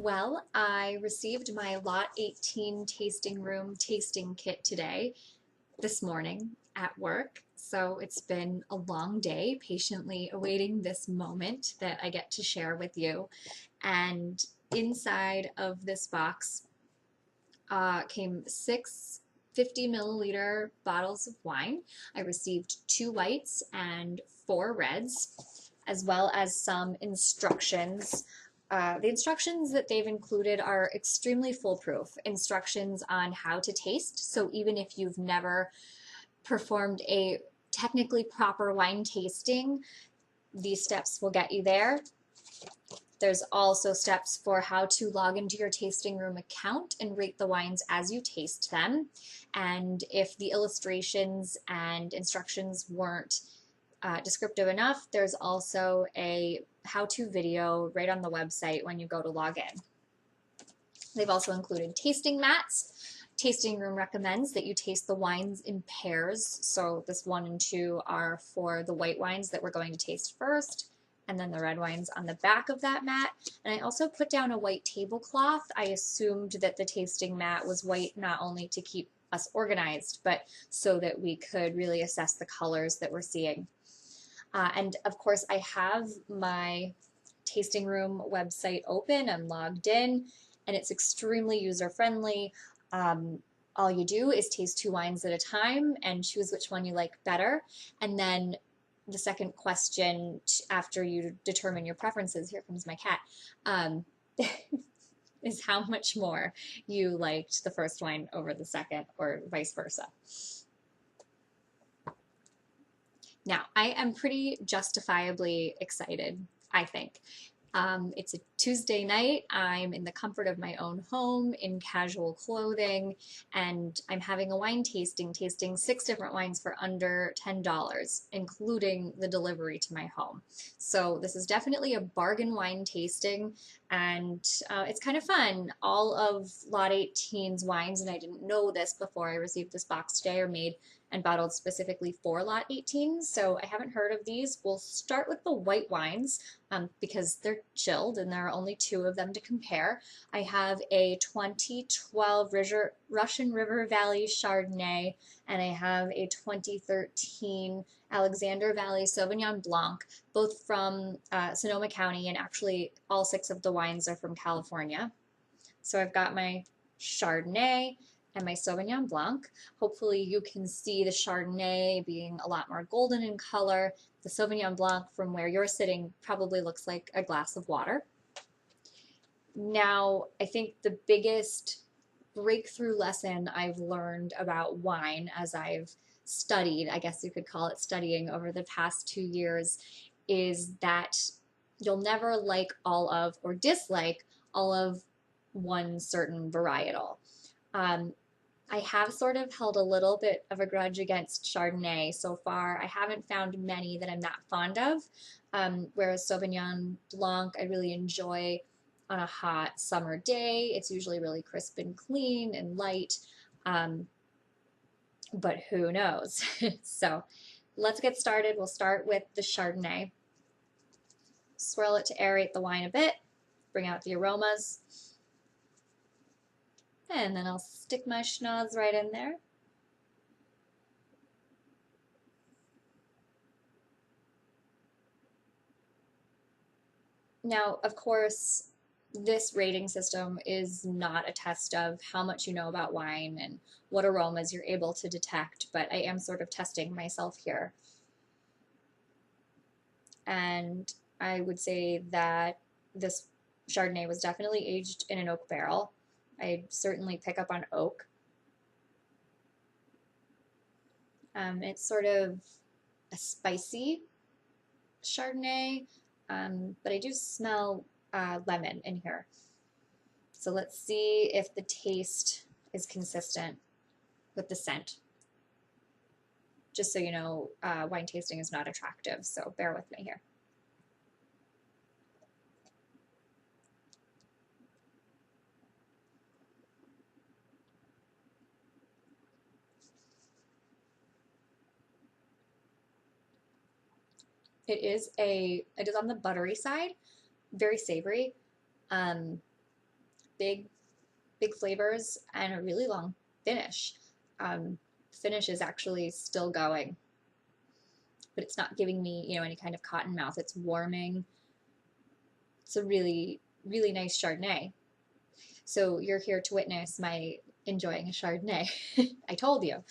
Well, I received my Lot 18 Tasting Room tasting kit today, this morning at work. So it's been a long day, patiently awaiting this moment that I get to share with you. And inside of this box came six 50 milliliter bottles of wine. I received 2 whites and 4 reds, as well as some instructions. The instructions that they've included are extremely foolproof. Instructions on how to taste. So even if you've never performed a technically proper wine tasting, these steps will get you there. There's also steps for how to log into your tasting room account and rate the wines as you taste them. And if the illustrations and instructions weren't descriptive enough, there's also a how-to video right on the website when you go to log in. They've also included tasting mats. Tasting Room recommends that you taste the wines in pairs. So this 1 and 2 are for the white wines that we're going to taste first, and then the red wines on the back of that mat. And I also put down a white tablecloth. I assumed that the tasting mat was white not only to keep us organized, but so that we could really assess the colors that we're seeing. And of course, I have my tasting room website open. I'm logged in, and it's extremely user-friendly. All you do is taste 2 wines at a time and choose which one you like better. And then the second question after you determine your preferences, here comes my cat, is how much more you liked the first wine over the second, or vice versa. Now, I am pretty justifiably excited, I think. It's a Tuesday night. I'm in the comfort of my own home in casual clothing, and I'm having a wine tasting 6 different wines for under $10, including the delivery to my home. So this is definitely a bargain wine tasting, and it's kind of fun. All of Lot 18's wines, and I didn't know this before I received this box today, are made and bottled specifically for Lot 18, so I haven't heard of these. We'll start with the white wines because they're chilled and there are only 2 of them to compare. I have a 2012 Russian River Valley Chardonnay, and I have a 2013 Alexander Valley Sauvignon Blanc, both from Sonoma County, and actually all 6 of the wines are from California. So I've got my Chardonnay and my Sauvignon Blanc. Hopefully you can see the Chardonnay being a lot more golden in color. The Sauvignon Blanc, from where you're sitting, probably looks like a glass of water. Now, I think the biggest breakthrough lesson I've learned about wine as I've studied, I guess you could call it studying, over the past 2 years, is that you'll never like all of or dislike all of one certain varietal. I have sort of held a little bit of a grudge against Chardonnay so far. I haven't found many that I'm that fond of, whereas Sauvignon Blanc I really enjoy on a hot summer day. It's usually really crisp and clean and light, but who knows? So let's get started. We'll start with the Chardonnay. Swirl it to aerate the wine a bit, bring out the aromas. And then I'll stick my schnoz right in there. Now, of course, this rating system is not a test of how much you know about wine and what aromas you're able to detect, but I am sort of testing myself here. And I would say that this Chardonnay was definitely aged in an oak barrel. I certainly pick up on oak. It's sort of a spicy Chardonnay, but I do smell lemon in here. So let's see if the taste is consistent with the scent. Just so you know, wine tasting is not attractive, so bear with me here. It is on the buttery side, very savory. big flavors and a really long finish. Finish is actually still going, but it's not giving me, you know, any kind of cotton mouth. It's warming. It's a really, really nice Chardonnay. So you're here to witness my enjoying a Chardonnay. I told you.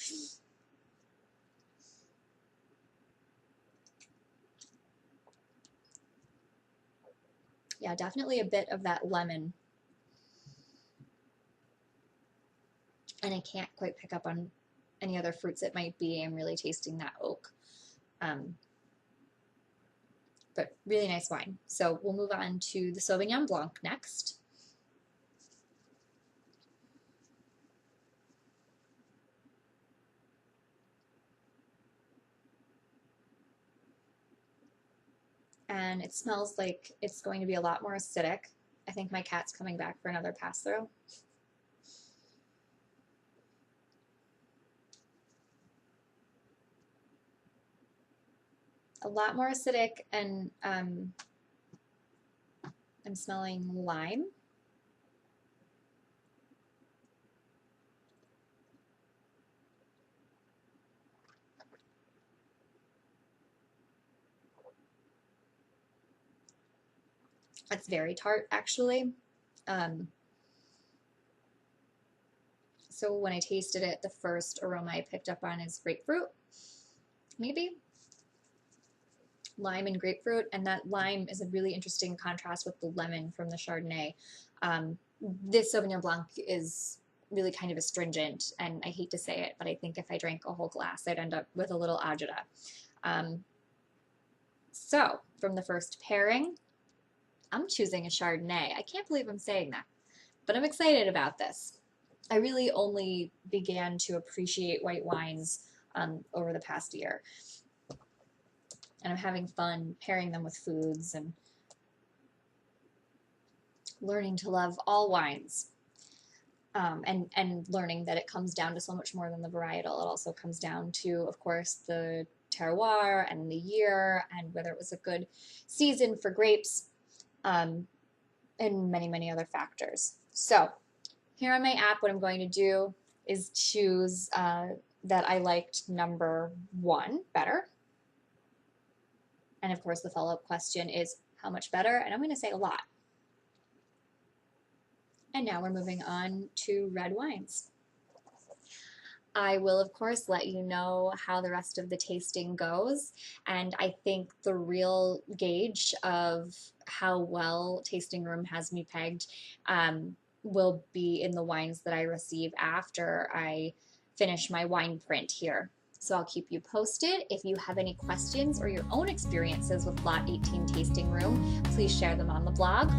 Yeah, definitely a bit of that lemon. And I can't quite pick up on any other fruits it might be. I'm really tasting that oak. But really nice wine. So we'll move on to the Sauvignon Blanc next. And it smells like it's going to be a lot more acidic. I think my cat's coming back for another pass through. A lot more acidic, and I'm smelling lime. It's very tart, actually. So when I tasted it, the first aroma I picked up on is grapefruit, maybe. Lime and grapefruit, and that lime is a really interesting contrast with the lemon from the Chardonnay. This Sauvignon Blanc is really kind of astringent, and I hate to say it, but I think if I drank a whole glass, I'd end up with a little agita. So from the first pairing, I'm choosing a Chardonnay. I can't believe I'm saying that, but I'm excited about this. I really only began to appreciate white wines over the past year. And I'm having fun pairing them with foods and learning to love all wines. And learning that it comes down to so much more than the varietal. It also comes down to, of course, the terroir and the year and whether it was a good season for grapes, and many, many other factors. So here on my app, what I'm going to do is choose that I liked number 1 better. And of course, the follow-up question is how much better? And I'm going to say a lot. And now we're moving on to red wines. I will, of course, let you know how the rest of the tasting goes. And I think the real gauge of how well Tasting Room has me pegged will be in the wines that I receive after I finish my wine print here. So I'll keep you posted. If you have any questions or your own experiences with Lot 18 Tasting Room, please share them on the blog.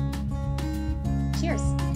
Cheers.